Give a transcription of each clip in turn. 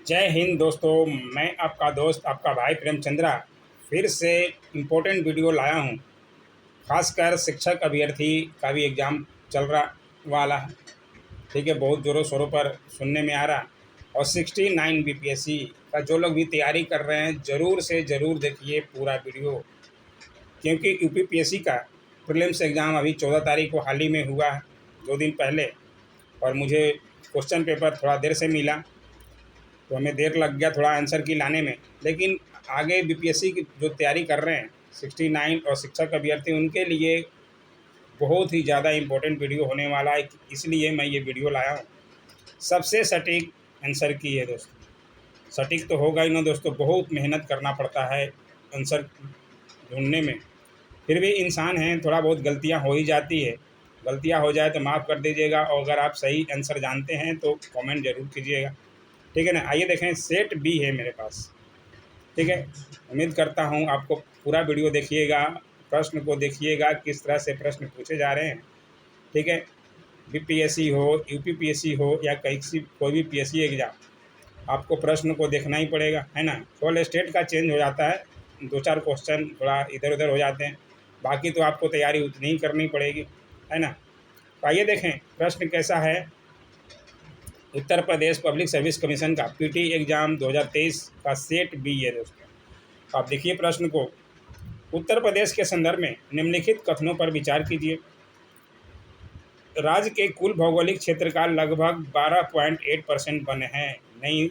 जय हिंद दोस्तों। मैं आपका दोस्त आपका भाई प्रेमचंद्रा फिर से इम्पोर्टेंट वीडियो लाया हूँ। खासकर शिक्षक अभ्यर्थी का भी एग्ज़ाम चल रहा वाला है। ठीक है, बहुत ज़ोरों शोरों पर सुनने में आ रहा। और 69 बीपीएससी का जो लोग भी तैयारी कर रहे हैं ज़रूर से ज़रूर देखिए पूरा वीडियो, क्योंकि यूपीपीएससी का प्रीलिम्स एग्ज़ाम अभी 14 तारीख को हाल ही में हुआ है, 2 दिन पहले। और मुझे क्वेश्चन पेपर थोड़ा देर से मिला, तो हमें देर लग गया थोड़ा आंसर की लाने में। लेकिन आगे बीपीएससी की जो तैयारी कर रहे हैं 69 और शिक्षक अभ्यर्थी, उनके लिए बहुत ही ज़्यादा इम्पोर्टेंट वीडियो होने वाला है, इसलिए मैं ये वीडियो लाया हूँ। सबसे सटीक आंसर की है दोस्तों। सटीक तो होगा ही ना दोस्तों, बहुत मेहनत करना पड़ता है आंसर ढूंढने में। फिर भी इंसान हैं, थोड़ा बहुत गलतियाँ हो ही जाती है। गलतियाँ हो जाए तो माफ़ कर दीजिएगा, और अगर आप सही आंसर जानते हैं तो कमेंट ज़रूर कीजिएगा। ठीक है ना। आइए देखें, सेट बी है मेरे पास। ठीक है, उम्मीद करता हूँ आपको पूरा वीडियो देखिएगा, प्रश्न को देखिएगा किस तरह से प्रश्न पूछे जा रहे हैं। ठीक है, बीपीएससी हो, यूपीपीएससी हो या कहीं कोई भी पीएससी एग्जाम, आपको प्रश्न को देखना ही पड़ेगा, है ना। केवल स्टेट का चेंज हो जाता है, 2-4 क्वेश्चन थोड़ा इधर उधर हो जाते हैं, बाकी तो आपको तैयारी उतनी ही करनी पड़ेगी, है ना। तो आइए देखें प्रश्न कैसा है। Uttar Pradesh public service commission का पीटी एग्ज़ाम 2023 का सेट बी है दोस्तों। तो आप देखिए प्रश्न को। उत्तर प्रदेश के संदर्भ में निम्नलिखित कथनों पर विचार कीजिए। राज्य के कुल भौगोलिक क्षेत्र का लगभग 12.8% वन है। नहीं,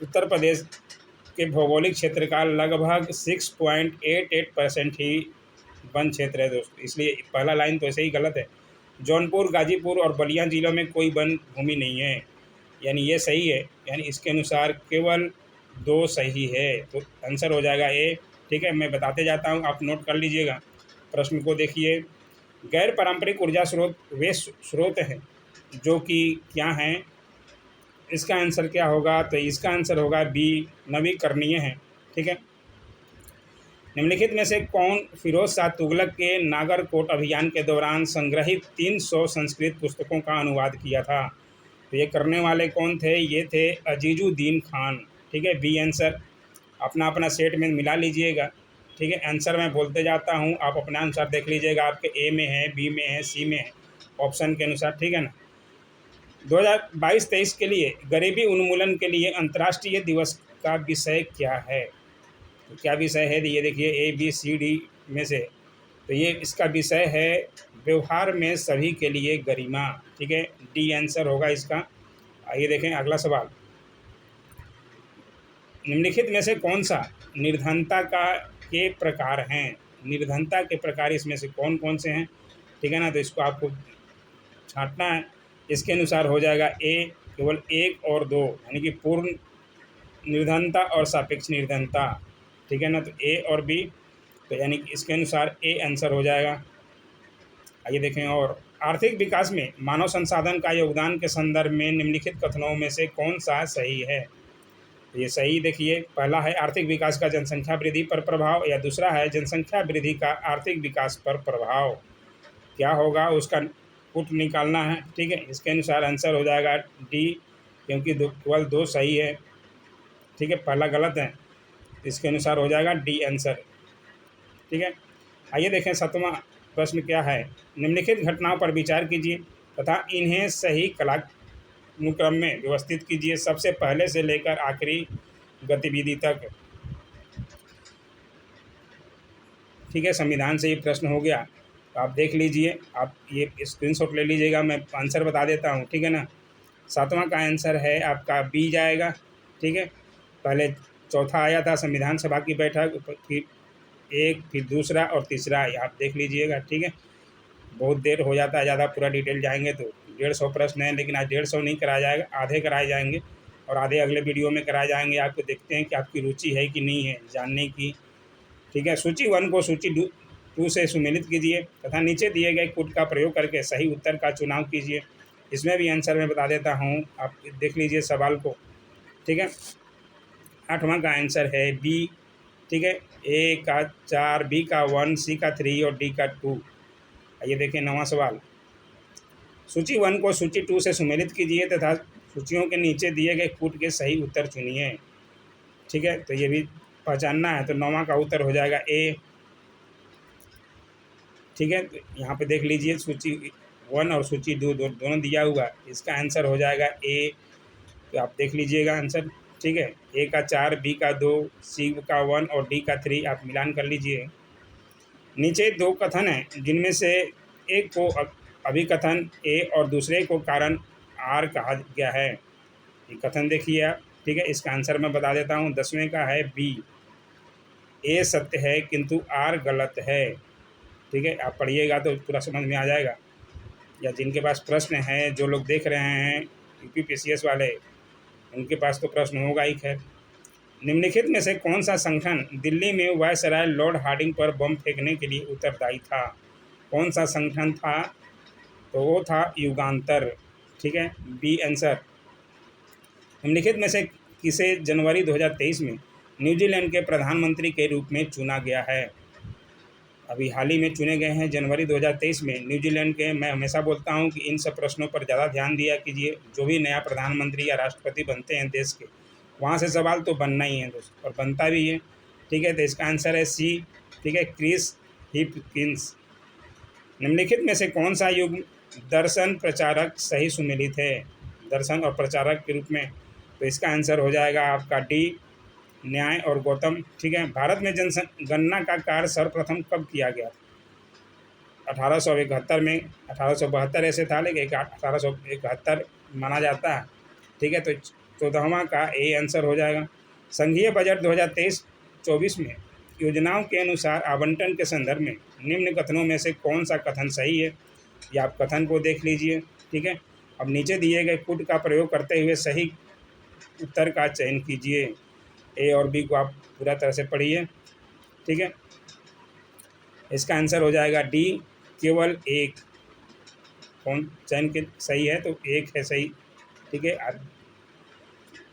उत्तर प्रदेश के भौगोलिक क्षेत्र का लगभग 6.88% ही वन क्षेत्र है दोस्तों, इसलिए पहला लाइन तो ऐसे ही गलत है। जौनपुर, गाजीपुर और बलिया जिलों में कोई वन भूमि नहीं है, यानी ये सही है। यानी इसके अनुसार केवल 2 सही है, तो आंसर हो जाएगा ए। ठीक है, मैं बताते जाता हूँ, आप नोट कर लीजिएगा। प्रश्न को देखिए। गैर पारंपरिक ऊर्जा स्रोत वे स्रोत हैं जो कि क्या हैं। इसका आंसर क्या होगा, तो इसका आंसर होगा बी, नवीकरणीय है। ठीक है। निम्नलिखित में से कौन फिरोज शाह तुगलक के नागरकोट अभियान के दौरान संग्रहित 300 संस्कृत पुस्तकों का अनुवाद किया था। तो ये करने वाले कौन थे, ये थे अजीजुद्दीन खान। ठीक है, बी आंसर। अपना अपना सेट में मिला लीजिएगा। ठीक है, आंसर मैं बोलते जाता हूँ, आप अपना अनुसार देख लीजिएगा, आपके ए में है, बी में है, सी में है, ऑप्शन के अनुसार। ठीक है ना। 2022-23 के लिए गरीबी उन्मूलन के लिए अंतर्राष्ट्रीय दिवस का विषय क्या है। तो क्या विषय है, ये देखिए ए बी सी डी में से। तो ये इसका विषय है व्यवहार में सभी के लिए गरिमा। ठीक है, डी आंसर होगा इसका। आइए देखें अगला सवाल। निम्नलिखित में से कौन सा निर्धनता का के प्रकार हैं। निर्धनता के प्रकार इसमें से कौन कौन से हैं। ठीक है ना, तो इसको आपको छांटना है। इसके अनुसार हो जाएगा ए, केवल 1 और 2, यानी कि पूर्ण निर्धनता और सापेक्ष निर्धनता। ठीक है ना, तो ए और बी, तो यानी कि इसके अनुसार ए आंसर हो जाएगा। आइए देखें। और आर्थिक विकास में मानव संसाधन का योगदान के संदर्भ में निम्नलिखित कथनों में से कौन सा सही है। तो ये सही देखिए, पहला है आर्थिक विकास का जनसंख्या वृद्धि पर प्रभाव, या दूसरा है जनसंख्या वृद्धि का आर्थिक विकास पर प्रभाव। क्या होगा उसका पुट निकालना है। ठीक है, इसके अनुसार आंसर हो जाएगा डी, क्योंकि केवल 2 सही है। ठीक है, पहला गलत है, इसके अनुसार हो जाएगा डी आंसर। ठीक है। आइए देखें 7वां प्रश्न क्या है। निम्नलिखित घटनाओं पर विचार कीजिए तथा इन्हें सही कालानुक्रम में व्यवस्थित कीजिए, सबसे पहले से लेकर आखिरी गतिविधि तक। ठीक है, संविधान से ये प्रश्न हो गया, तो आप देख लीजिए, आप ये स्क्रीनशॉट ले लीजिएगा, मैं आंसर बता देता हूँ। ठीक है ना। 7वां का आंसर है आपका बी जाएगा। ठीक है, पहले चौथा आया था संविधान सभा की बैठक, फिर एक, फिर दूसरा और तीसरा, आप देख लीजिएगा। ठीक है, बहुत देर हो जाता है, ज़्यादा पूरा डिटेल जाएंगे तो 150 प्रश्न हैं, लेकिन आज 150 नहीं कराया जाएगा, आधे कराए जाएंगे और आधे अगले वीडियो में कराए जाएंगे। आपको देखते हैं कि आपकी रुचि है कि नहीं है जानने की। ठीक है, सूची 1 को सूची 2 से सुमेलित कीजिए तथा नीचे दिए गए कोड का प्रयोग करके सही उत्तर का चुनाव कीजिए। इसमें भी आंसर मैं बता देता हूँ, आप देख लीजिए सवाल को। ठीक है, 8वां का आंसर है बी। ठीक है, ए का 4, बी का 1, सी का 3 और डी का 2। आइए देखें 9वां सवाल। सूची 1 को सूची 2 से सुमेलित कीजिए तथा सूचियों के नीचे दिए गए कूट के सही उत्तर चुनिए। ठीक है, तो ये भी पहचानना है। तो 9वां का उत्तर हो जाएगा ए। ठीक है, तो यहाँ पे देख लीजिए सूची 1 और सूची 2 दोनों दिया हुआ है, इसका आंसर हो जाएगा ए। तो आप देख लीजिएगा आंसर। ठीक है, ए का 4, बी का 2, सी का 1 और डी का 3 आप मिलान कर लीजिए। नीचे 2 कथन हैं जिनमें से एक को अभिकथन ए और दूसरे को कारण आर कहा गया है। ये कथन देखिए आप। ठीक है, इसका आंसर मैं बता देता हूँ। 10वें का है बी, ए सत्य है किंतु आर गलत है। ठीक है, आप पढ़िएगा तो पूरा समझ में आ जाएगा। या जिनके पास प्रश्न है, जो लोग देख रहे हैं यूपीपीसीएस वाले, उनके पास तो प्रश्न होगा ही। खैर, निम्नलिखित में से कौन सा संगठन दिल्ली में वायसराय लॉर्ड हार्डिंग पर बम फेंकने के लिए उत्तरदायी था? कौन सा संगठन था? तो वो था युगांतर। ठीक है, बी आंसर। निम्नलिखित में से किसे जनवरी 2023 में न्यूजीलैंड के प्रधानमंत्री के रूप में चुना गया है? अभी हाल ही में चुने गए हैं जनवरी 2023 में न्यूजीलैंड के। मैं हमेशा बोलता हूं कि इन सब प्रश्नों पर ज़्यादा ध्यान दिया कीजिए। जो भी नया प्रधानमंत्री या राष्ट्रपति बनते हैं देश के, वहाँ से सवाल तो बनना ही है दोस्तों, और बनता भी है। ठीक है, तो इसका आंसर है सी। ठीक है, क्रिस हिपकिंस। निम्नलिखित में से कौन सा युग दर्शन प्रचारक सही सुमेलित है? दर्शन और प्रचारक के रूप में, तो इसका आंसर हो जाएगा आपका डी, न्याय और गौतम। ठीक है, भारत में जनगणना का कार्य सर्वप्रथम कब किया गया? 1871 में। 1872 ऐसे था, लेकिन 1871 माना जाता है। ठीक है, तो 14वां का ए आंसर हो जाएगा। संघीय बजट 2023-24 में योजनाओं के अनुसार आवंटन के संदर्भ में निम्न कथनों में से कौन सा कथन सही है? या आप कथन को देख लीजिए। ठीक है, अब नीचे दिए गए पुट का प्रयोग करते हुए सही उत्तर का चयन कीजिए। ए और बी को आप पूरा तरह से पढ़िए। ठीक है, इसका आंसर हो जाएगा डी, केवल एक। कौन चयन के सही है? तो एक है सही। ठीक है,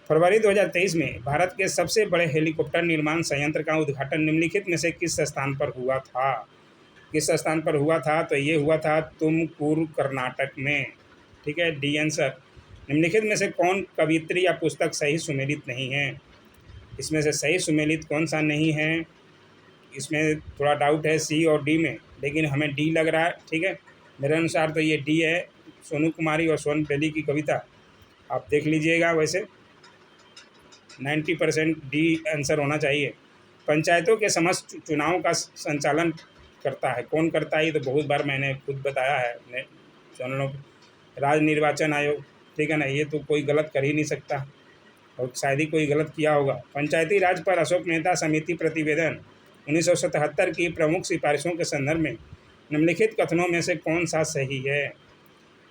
फरवरी 2023 में भारत के सबसे बड़े हेलीकॉप्टर निर्माण संयंत्र का उद्घाटन निम्नलिखित में से किस स्थान पर हुआ था? किस स्थान पर हुआ था? तो ये हुआ था तुमकुर, कर्नाटक में। ठीक है, डी आंसर। निम्नलिखित में से कौन कवित्री या पुस्तक सही सुमेलित नहीं है? इसमें से सही सुमेलित कौन सा नहीं है? इसमें थोड़ा डाउट है सी और डी में, लेकिन हमें डी लग रहा है। ठीक है, मेरे अनुसार तो ये डी है, सोनू कुमारी और सोन पेली की कविता। आप देख लीजिएगा, वैसे 90% डी आंसर होना चाहिए। पंचायतों के समस्त चुनाव का संचालन करता है, कौन करता है? ये तो बहुत बार मैंने खुद बताया है अपने चैनलों पर। राज्य निर्वाचन आयोग। ठीक है ना, ये तो कोई गलत कर ही नहीं सकता, और शायद ही कोई गलत किया होगा। पंचायती राज पर अशोक मेहता समिति प्रतिवेदन 1977 की प्रमुख सिफारिशों के संदर्भ में निम्नलिखित कथनों में से कौन सा सही है?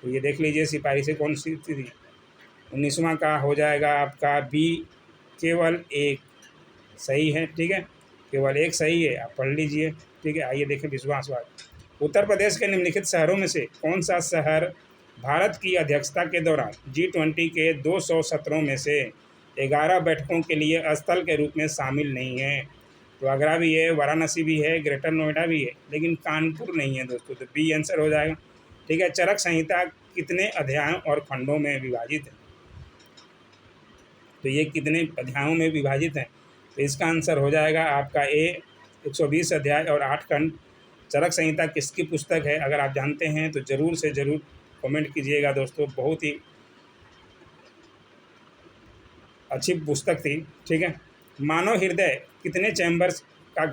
तो ये देख लीजिए सिफारिशें कौन सी थी। 19वां का हो जाएगा आपका बी, केवल एक सही है। ठीक है, केवल एक सही है, आप पढ़ लीजिए। ठीक है, आइए देखें विश्वासवाद। उत्तर प्रदेश के निम्नलिखित शहरों में से कौन सा शहर भारत की अध्यक्षता के दौरान G20 के 200 सत्रों में से 11 बैठकों के लिए स्थल के रूप में शामिल नहीं है? तो आगरा भी है, वाराणसी भी है, ग्रेटर नोएडा भी है, लेकिन कानपुर नहीं है दोस्तों। तो बी आंसर हो जाएगा। ठीक है, चरक संहिता कितने अध्यायों और खंडों में विभाजित है? तो ये कितने अध्यायों में विभाजित है? तो इसका आंसर हो जाएगा आपका ए, 120 अध्याय और 8 खंड। चरक संहिता किसकी पुस्तक है? अगर आप जानते हैं तो ज़रूर से ज़रूर कमेंट कीजिएगा दोस्तों, बहुत ही अच्छी पुस्तक थी। ठीक है, मानव हृदय कितने चैम्बर्स का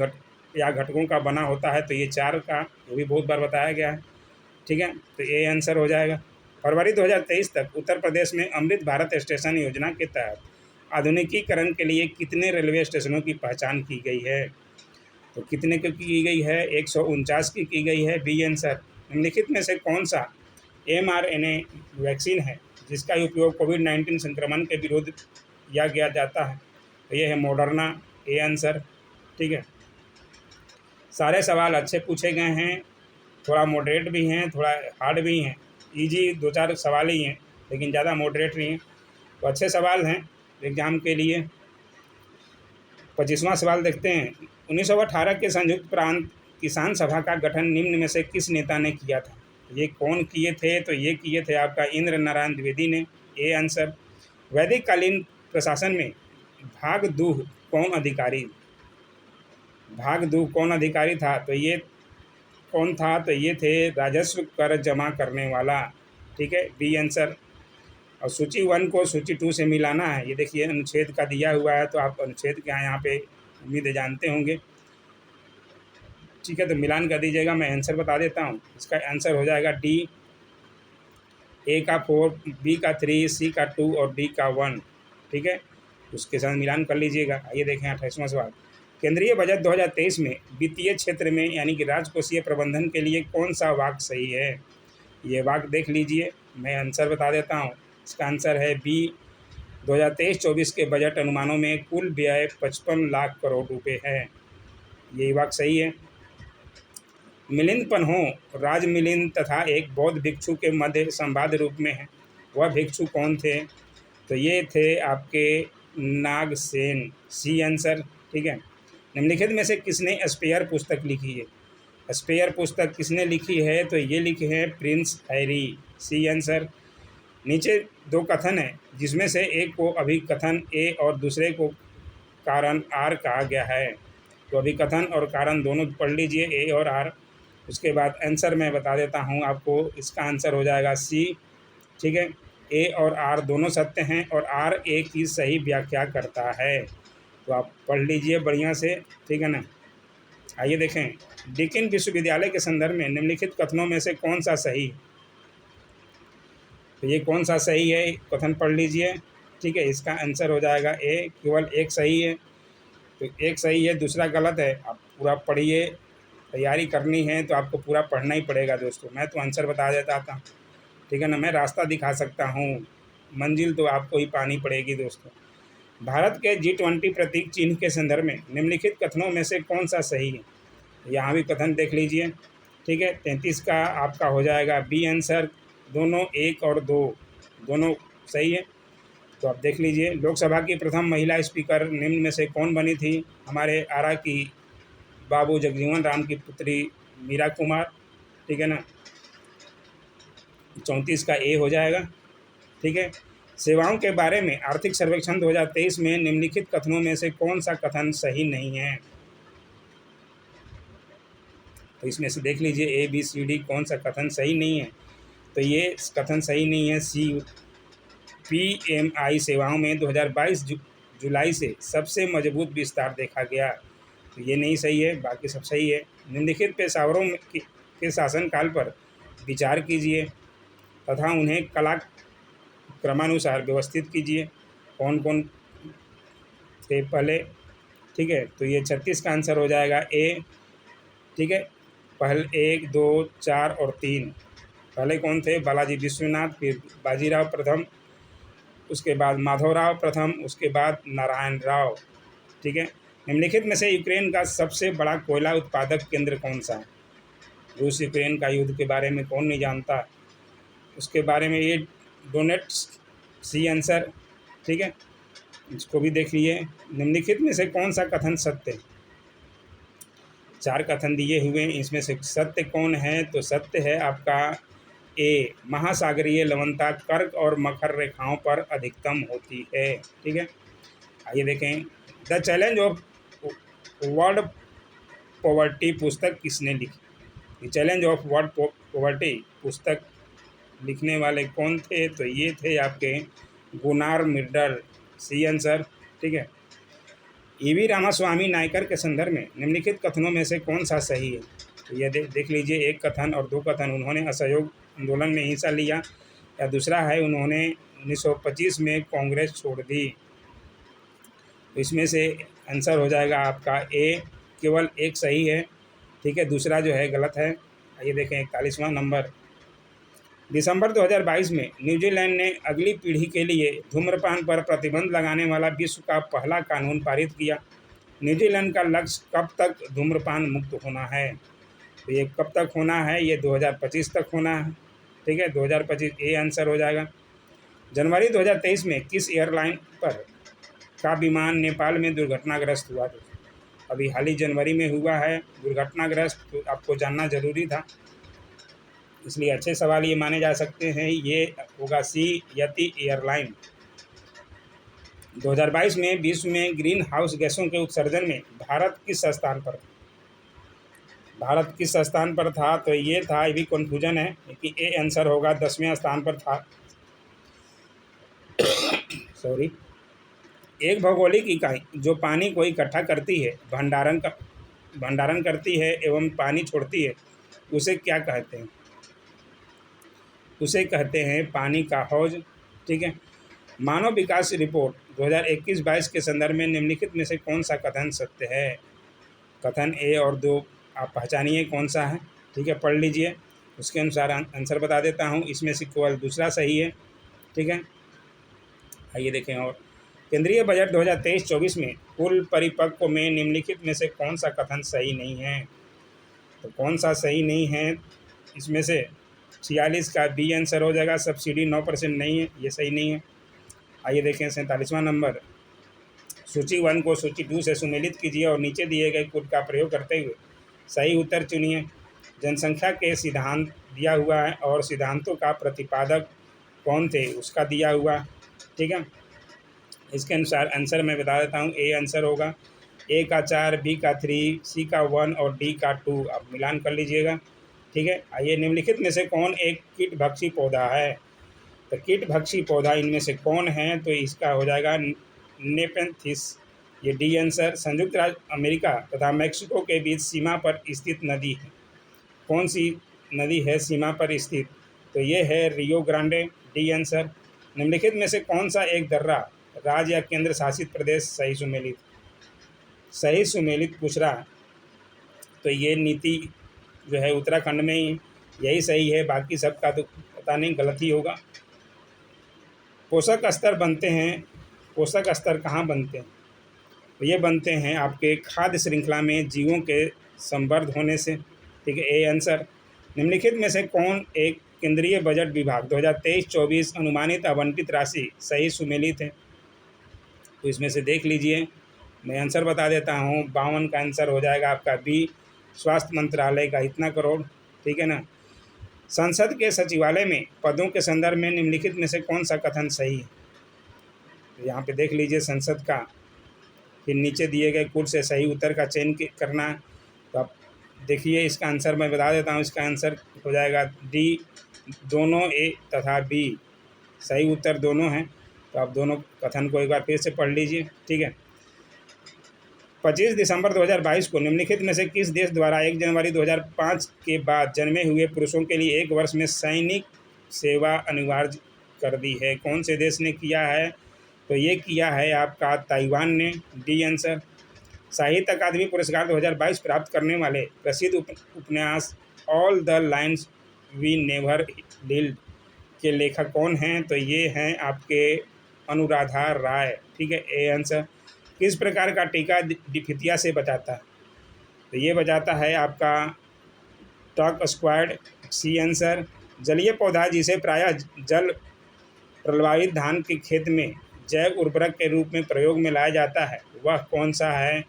घटकों का बना होता है? तो ये 4 का, ये भी बहुत बार बताया गया है। ठीक है, तो ये आंसर हो जाएगा। फरवरी 2023 तक उत्तर प्रदेश में अमृत भारत स्टेशन योजना के तहत आधुनिकीकरण के लिए कितने रेलवे स्टेशनों की पहचान की गई है? तो कितने की गई है? 149 की गई है। B answer. निम्नलिखित में से कौन सा mRNA वैक्सीन है जिसका उपयोग कोविड-19 संक्रमण के विरुद्ध किया गया जाता है? तो ये है मॉडर्ना। A answer. ठीक है, सारे सवाल अच्छे पूछे गए हैं, थोड़ा मॉडरेट भी हैं, थोड़ा हार्ड भी हैं। इजी 2-4 सवाल ही हैं, लेकिन ज़्यादा मॉडरेट नहीं हैं, तो अच्छे सवाल हैं एग्ज़ाम के लिए। 25वां सवाल देखते हैं। 1918 के संयुक्त प्रांत किसान सभा का गठन निम्न में से किस नेता ने किया था? ये कौन किए थे? तो ये किए थे आपका इंद्र नारायण द्विवेदी ने। A answer. वैदिक कालीन प्रशासन में भागदूह कौन अधिकारी भागदूह कौन अधिकारी था? तो ये कौन था? तो ये थे राजस्व कर जमा करने वाला। ठीक है, बी आंसर। और सूची 1 को सूची 2 से मिलाना है। ये देखिए अनुच्छेद का दिया हुआ है, तो आप अनुच्छेद क्या यहाँ पे उम्मीद है जानते होंगे। ठीक है, तो मिलान कर दीजिएगा। मैं आंसर बता देता हूँ। इसका आंसर हो जाएगा डी, ए का 4, बी का 3, सी का 2 और डी का 1। ठीक है, उसके साथ मिलान कर लीजिएगा। आइए देखें 28वां सवाल। केंद्रीय बजट 2023 में वित्तीय क्षेत्र में यानी कि राजकोषीय प्रबंधन के लिए कौन सा वाक्य सही है? ये वाक्य देख लीजिए, मैं आंसर बता देता हूँ। इसका आंसर है बी। 2023-24 के बजट अनुमानों में कुल व्यय 55 लाख करोड़ रुपए है। यही वाक्य सही है। मिलिंद पन्हों राज मिलिंद तथा एक बौद्ध भिक्षु के मध्य संवाद रूप में है। वह भिक्षु कौन थे? तो ये थे आपके नागसेन, सी आंसर। ठीक है, निम्नलिखित में से किसने स्पेयर पुस्तक लिखी है? स्पेयर पुस्तक किसने लिखी है? तो ये लिखे हैं प्रिंस हैरी, सी आंसर। नीचे 2 कथन है, जिसमें से एक को अभिकथन ए और दूसरे को कारण आर कहा गया है। तो अभिकथन और कारण दोनों पढ़ लीजिए, ए और आर। उसके बाद आंसर मैं बता देता हूँ आपको। इसका आंसर हो जाएगा सी। ठीक है, ए और आर दोनों सत्य हैं और आर ए की सही व्याख्या करता है। तो आप पढ़ लीजिए बढ़िया से। ठीक है ना। आइए देखें, डीकिन विश्वविद्यालय के संदर्भ में निम्नलिखित कथनों में से कौन सा सही? तो ये कौन सा सही है, कथन पढ़ लीजिए। ठीक है, इसका आंसर हो जाएगा ए, केवल एक सही है। तो एक सही है, दूसरा गलत है। आप पूरा पढ़िए, तैयारी करनी है तो आपको पूरा पढ़ना ही पड़ेगा दोस्तों। मैं तो आंसर बता देता था। ठीक है ना, मैं रास्ता दिखा सकता हूँ, मंजिल तो आपको ही पानी पड़ेगी दोस्तों। भारत के G20 प्रतीक चिन्ह के संदर्भ में निम्नलिखित कथनों में से कौन सा सही है? यहाँ भी कथन देख लीजिए। ठीक है, 33 का आपका हो जाएगा बी आंसर। दोनों 1 और 2 दोनों सही है। तो आप देख लीजिए, लोकसभा की प्रथम महिला स्पीकर निम्न में से कौन बनी थी? हमारे आरा की बाबू जगजीवन राम की पुत्री मीरा कुमार। ठीक है ना, 34 का ए हो जाएगा। ठीक है, सेवाओं के बारे में आर्थिक सर्वेक्षण 2023 में निम्नलिखित कथनों में से कौन सा कथन सही नहीं है? तो इसमें से देख लीजिए ए बी सी डी, कौन सा कथन सही नहीं है? तो ये कथन सही नहीं है सी। PMI सेवाओं में 2022 जुलाई से सबसे मजबूत विस्तार देखा गया। तो ये नहीं सही है, बाकी सब सही है। निम्नलिखित पेशावरों के शासनकाल पर विचार कीजिए तथा उन्हें कला क्रमानुसार व्यवस्थित कीजिए। कौन कौन थे पहले? ठीक है, तो ये 36 का आंसर हो जाएगा ए। ठीक है, पहले 1, 2, 4 और 3। पहले कौन थे? बालाजी विश्वनाथ, फिर बाजीराव प्रथम, उसके बाद माधवराव प्रथम, उसके बाद नारायण राव। ठीक है, निम्नलिखित में से यूक्रेन का सबसे बड़ा कोयला उत्पादक केंद्र कौन सा है? रूस यूक्रेन का युद्ध के बारे में कौन नहीं जानता, उसके बारे में ये डोनेट्स, सी आंसर। ठीक है, इसको भी देख लिए। निम्नलिखित में से कौन सा कथन सत्य है? 4 कथन दिए हुए, इसमें से सत्य कौन है? तो सत्य है आपका ए, महासागरीय लवणता कर्क और मकर रेखाओं पर अधिकतम होती है। ठीक है, आइए देखें, the challenge of world poverty पुस्तक किसने लिखी? चैलेंज ऑफ वर्ल्ड पॉवर्टी पुस्तक लिखने वाले कौन थे? तो ये थे आपके गुनार मिर्डल, सी आंसर। ठीक है, EV रामास्वामी नायकर के संदर्भ में निम्नलिखित कथनों में से कौन सा सही है? तो ये देख लीजिए, एक कथन और 2 कथन, उन्होंने असहयोग आंदोलन में हिस्सा लिया, या दूसरा है उन्होंने 1925 में कांग्रेस छोड़ दी। तो इसमें से आंसर हो जाएगा आपका ए, केवल एक सही है। ठीक है, दूसरा जो है गलत है। आइए देखें 41वां नंबर। दिसंबर 2022 में न्यूजीलैंड ने अगली पीढ़ी के लिए धूम्रपान पर प्रतिबंध लगाने वाला विश्व का पहला कानून पारित किया। न्यूजीलैंड का लक्ष्य कब तक धूम्रपान मुक्त होना है? तो ये कब तक होना है? ये 2025 तक होना है। ठीक है, 2025 ए आंसर हो जाएगा। जनवरी 2023 में किस एयरलाइन पर का विमान नेपाल में दुर्घटनाग्रस्त हुआ? अभी हाल ही जनवरी में हुआ है दुर्घटनाग्रस्त, तो आपको जानना जरूरी था, इसलिए अच्छे सवाल ये माने जा सकते हैं। ये होगा सी, यति एयरलाइन। 2022 में विश्व में ग्रीन हाउस गैसों के उत्सर्जन में भारत किस स्थान पर था? भारत किस स्थान पर था? तो ये था, ये भी कन्फ्यूजन है कि ए आंसर होगा, 10वें स्थान पर था। सॉरी। एक भौगोलिक इकाई जो पानी को इकट्ठा करती है, भंडारण करती है एवं पानी छोड़ती है, उसे क्या कहते हैं? उसे कहते हैं पानी का हौज। ठीक है। मानव विकास रिपोर्ट 2021-22 के संदर्भ में निम्नलिखित में से कौन सा कथन सत्य है? कथन ए और दो आप पहचानिए कौन सा है। ठीक है, पढ़ लीजिए, उसके अनुसार आंसर बता देता हूँ। इसमें से केवल दूसरा सही है। ठीक है, आइए देखें। और केंद्रीय बजट 2023-24 में कुल परिपक्व में निम्नलिखित में से कौन सा कथन सही नहीं है? तो कौन सा सही नहीं है? इसमें से 46 का बी आंसर हो जाएगा। सब्सिडी 9% नहीं है, ये सही नहीं है। आइए देखें 47वां नंबर। सूची 1 को सूची 2 से सुमेलित कीजिए और नीचे दिए गए कोड का प्रयोग करते हुए सही उत्तर चुनिए। जनसंख्या के सिद्धांत दिया हुआ है और सिद्धांतों का प्रतिपादक कौन थे उसका दिया हुआ। ठीक है, इसके अनुसार आंसर मैं बता देता हूँ। ए आंसर होगा, ए का 4, बी का 3, सी का 1 और डी का 2। आप मिलान कर लीजिएगा। ठीक है, आइए निम्नलिखित में से कौन एक कीटभक्षी पौधा है? तो कीटभक्षी पौधा इनमें से कौन है? तो इसका हो जाएगा नेपेंथिस, ये डी आंसर। संयुक्त राज्य अमेरिका तथा मैक्सिको के बीच सीमा पर स्थित नदी है। कौन सी नदी है सीमा पर स्थित? तो ये है रियो ग्रांडे, डी आंसर। निम्नलिखित में से कौन सा एक दर्रा राज्य या केंद्र शासित प्रदेश सही सुमेलित पूछ रहा है? तो ये नीति जो है उत्तराखंड में ही यही सही है, बाकी सबका तो पता नहीं, गलत ही होगा। पोषक स्तर कहाँ बनते हैं? तो ये बनते हैं आपके खाद्य श्रृंखला में जीवों के संवर्ध होने से। ठीक है, ए आंसर। निम्नलिखित में से कौन एक केंद्रीय बजट विभाग 2023-24 अनुमानित आवंटित राशि सही सुमेलित है? तो इसमें से देख लीजिए, मैं आंसर बता देता हूँ। 52 का आंसर हो जाएगा आपका बी, स्वास्थ्य मंत्रालय का इतना करोड़। ठीक है ना। संसद के सचिवालय में पदों के संदर्भ में निम्नलिखित में से कौन सा कथन सही है? तो यहाँ पे देख लीजिए संसद का, फिर नीचे दिए गए कुल से सही उत्तर का चयन करना है। तो आप देखिए, इसका आंसर मैं बता देता हूँ। इसका आंसर हो जाएगा डी, दोनों ए तथा बी सही उत्तर दोनों हैं। तो आप दोनों कथन को एक बार फिर से पढ़ लीजिए। ठीक है। 25 दिसंबर 2022 को निम्नलिखित में से किस देश द्वारा 1 जनवरी 2005 के बाद जन्मे हुए पुरुषों के लिए 1 वर्ष में सैनिक सेवा अनिवार्य कर दी है? कौन से देश ने किया है? तो ये किया है आपका ताइवान ने, डी आंसर। साहित्य अकादमी पुरस्कार 2022 प्राप्त करने वाले प्रसिद्ध उपन्यास all the lines we never did के लेखक कौन हैं? तो ये हैं आपके अनुराधा राय। ठीक है, ए आंसर। किस प्रकार का टीका डिप्थिया से बचाता है? तो ये बचाता है आपका टॉक स्क्वाड, सी आंसर। जलीय पौधा जिसे प्रायः जल प्रवाहित धान के खेत में जैव उर्वरक के रूप में प्रयोग में लाया जाता है, वह कौन सा है?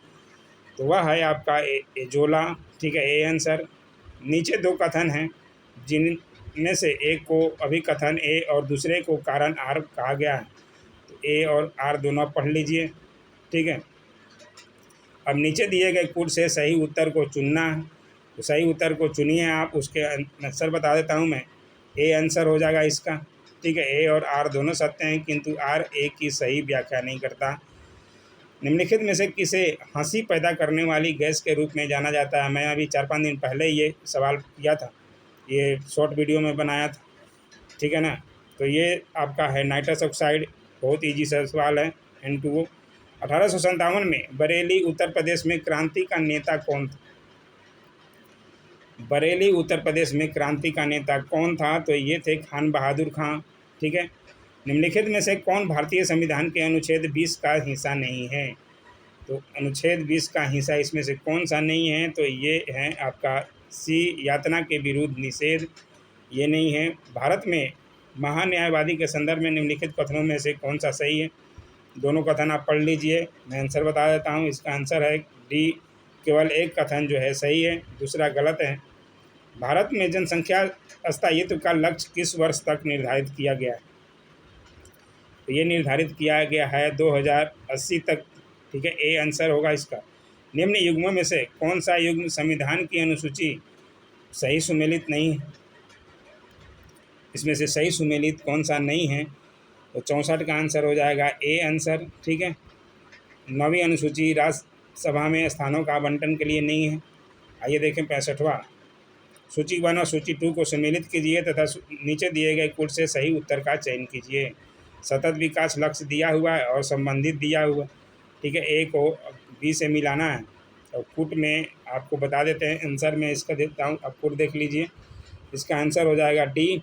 तो वह है आपका एजोला। ठीक है, ए आंसर। नीचे 2 कथन हैं जिनमें से एक को अभिकथन ए और दूसरे को कारण आर कहा गया है। तो ए और आर दोनों पढ़ लीजिए। ठीक है, अब नीचे दिए गए कोड से सही उत्तर को चुनना है। तो सही उत्तर को चुनिए आप, उसके आंसर बता देता हूँ मैं। ए आंसर हो जाएगा इसका। ठीक है, ए और आर दोनों सत्य हैं, किंतु आर ए की सही व्याख्या नहीं करता। निम्नलिखित में से किसे हंसी पैदा करने वाली गैस के रूप में जाना जाता है? मैं अभी 4-5 दिन पहले ये सवाल किया था, ये शॉर्ट वीडियो में बनाया था। ठीक है ना। तो ये आपका है नाइट्रस ऑक्साइड। बहुत ईजी सा सवाल है, N2O। 1857 में बरेली उत्तर प्रदेश में क्रांति का नेता कौन था? बरेली उत्तर प्रदेश में क्रांति का नेता कौन था? तो ये थे खान बहादुर खां। ठीक है। निम्नलिखित में से कौन भारतीय संविधान के अनुच्छेद 20 का हिस्सा नहीं है? तो अनुच्छेद 20 का हिस्सा इसमें से कौन सा नहीं है? तो ये है आपका सी, यातना के विरुद्ध निषेध, ये नहीं है। भारत में महान्यायवादी के संदर्भ में निम्नलिखित कथनों में से कौन सा सही है? दोनों कथन आप पढ़ लीजिए, मैं आंसर बता देता हूँ। इसका आंसर है डी, केवल एक कथन जो है सही है, दूसरा गलत है। भारत में जनसंख्या स्थायित्व का लक्ष्य किस वर्ष तक निर्धारित किया गया है? तो ये निर्धारित किया गया है 2080 तक, ठीक है। ए आंसर होगा इसका। निम्न युग्मों में से कौन सा युग्म संविधान की अनुसूची सही सुमेलित नहीं है? इसमें से सही सुमेलित कौन सा नहीं है? तो 64 का आंसर हो जाएगा ए आंसर, ठीक है। 9वीं अनुसूची राज्यसभा में स्थानों का आवंटन के लिए नहीं है। आइए देखें 65वां। सूची 1 और सूची 2 को सम्मिलित कीजिए तथा नीचे दिए गए कुल से सही उत्तर का चयन कीजिए। सतत विकास लक्ष्य दिया हुआ है और संबंधित दिया हुआ, ठीक है। ए को बी से मिलाना है। और कुट में आपको बता देते हैं, आंसर में इसका देता हूँ, आप कुट देख लीजिए। इसका आंसर हो जाएगा डी,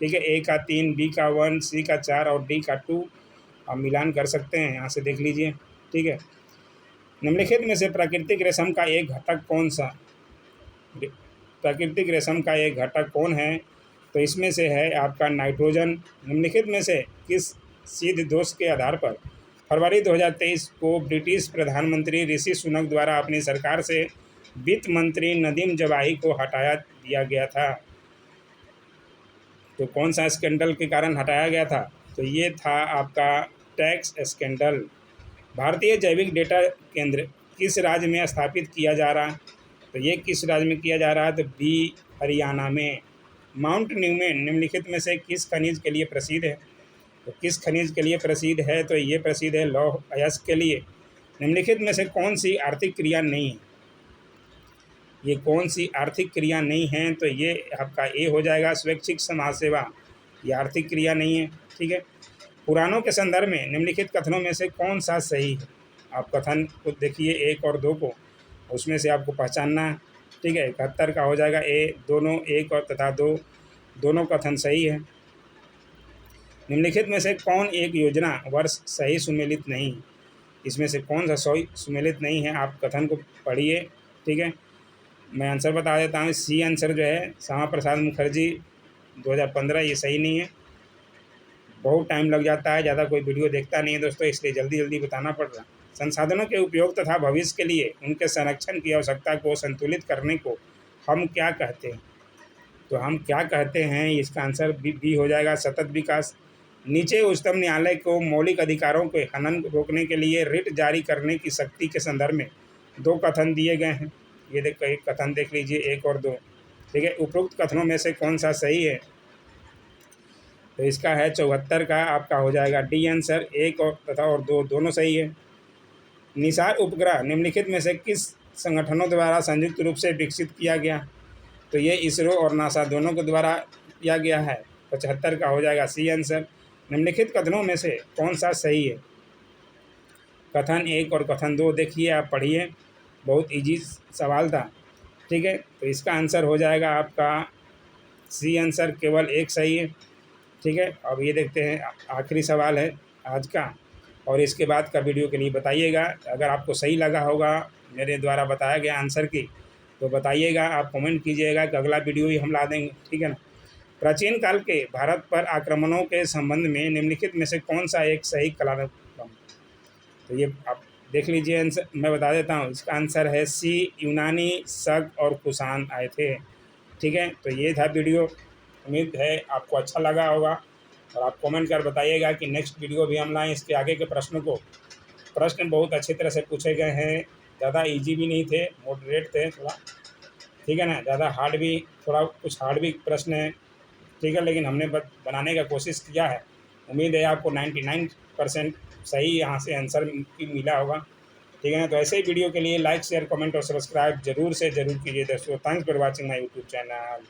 ठीक है। ए का 3, बी का 1, सी का 4 और डी का 2 आप मिलान कर सकते हैं, यहाँ से देख लीजिए, ठीक है। निम्नलिखित में से प्राकृतिक रेशम का एक घटक कौन सा? प्राकृतिक रेशम का एक घटक कौन है? तो इसमें से है आपका नाइट्रोजन। निम्नलिखित में से किस सिद्ध दोष के आधार पर फरवरी 2023 को ब्रिटिश प्रधानमंत्री ऋषि सुनक द्वारा अपनी सरकार से वित्त मंत्री नदीम जवाही को हटाया दिया गया था? तो कौन सा स्कैंडल के कारण हटाया गया था? तो ये था आपका टैक्स स्कैंडल। भारतीय जैविक डेटा केंद्र किस राज्य में स्थापित किया जा रहा है? तो ये किस राज्य में किया जा रहा है? तो बी, हरियाणा में। माउंट न्यूमेन निम्नलिखित में से किस खनिज के लिए प्रसिद्ध है? तो किस खनिज के लिए प्रसिद्ध है? तो ये प्रसिद्ध है लौह अयस्क के लिए। निम्नलिखित में से कौन सी आर्थिक क्रिया नहीं है? ये कौन सी आर्थिक क्रिया नहीं है? तो ये आपका ए हो जाएगा स्वैच्छिक समाज सेवा। ये आर्थिक क्रिया नहीं है, ठीक है। पुराणों के संदर्भ में निम्नलिखित कथनों में से कौन सा सही है? आप कथन को देखिए 1 और 2 को, उसमें से आपको पहचानना है, ठीक है। 71 का हो जाएगा ए, दोनों 1 और तथा 2 दोनों कथन सही है। निम्नलिखित में से कौन एक योजना वर्ष सही सुमेलित नहीं? इसमें से कौन सा सही सुमेलित नहीं है? आप कथन को पढ़िए, ठीक है। मैं आंसर बता देता हूँ। सी आंसर जो है श्यामा प्रसाद मुखर्जी 2015, ये सही नहीं है। बहुत टाइम लग जाता है, ज़्यादा कोई वीडियो देखता नहीं है दोस्तों, इसलिए जल्दी जल्दी बताना पड़ रहा है। संसाधनों के उपयोग तथा भविष्य के लिए उनके संरक्षण की आवश्यकता को संतुलित करने को हम क्या कहते हैं? तो हम क्या कहते हैं, इसका आंसर बी हो जाएगा सतत विकास। नीचे उच्चतम न्यायालय को मौलिक अधिकारों के हनन रोकने के लिए रिट जारी करने की शक्ति के संदर्भ में 2 कथन दिए गए हैं। ये एक कथन देख लीजिए, 1 और 2, ठीक है। उपरोक्त कथनों में से कौन सा सही है? तो इसका है 74 का आपका हो जाएगा डी आंसर। 1 और तथा और 2 दोनों सही है। निसार उपग्रह निम्नलिखित में से किस संगठनों द्वारा संयुक्त रूप से विकसित किया गया? तो ये इसरो और नासा दोनों के द्वारा किया गया है। 75 का हो जाएगा सी आंसर। निम्नलिखित कथनों में से कौन सा सही है? कथन 1 और कथन 2 देखिए, आप पढ़िए, बहुत इजी सवाल था, ठीक है। तो इसका आंसर हो जाएगा आपका सी आंसर, केवल 1 सही है, ठीक है। अब ये देखते हैं, आखिरी सवाल है आज का, और इसके बाद का वीडियो के लिए बताइएगा। अगर आपको सही लगा होगा मेरे द्वारा बताया गया आंसर की, तो बताइएगा, आप कमेंट कीजिएगा कि अगला वीडियो ही हम ला देंगे, ठीक है ना। प्राचीन काल के भारत पर आक्रमणों के संबंध में निम्नलिखित में से कौन सा एक सही कलाक्रम? तो ये आप देख लीजिए आंसर, मैं बता देता हूँ। इसका आंसर है सी, यूनानी, शक और कुषाण आए थे, ठीक है। तो ये था वीडियो, उम्मीद है आपको अच्छा लगा होगा, और आप कमेंट कर बताइएगा कि नेक्स्ट वीडियो भी हम लाएँ। इसके आगे के प्रश्नों को, प्रश्न बहुत अच्छी तरह से पूछे गए हैं, ज़्यादा इजी भी नहीं थे, मॉडरेट थे थोड़ा, ठीक है ना। ज़्यादा हार्ड भी, थोड़ा कुछ हार्ड भी प्रश्न है, ठीक है, लेकिन हमने बनाने का कोशिश किया है। उम्मीद है आपको 99% सही यहाँ से आंसर मिला होगा, ठीक है ना। तो ऐसे ही वीडियो के लिए लाइक, शेयर, कमेंट और सब्सक्राइब जरूर से ज़रूर कीजिए दोस्तों। Thanks for watching my YouTube channel.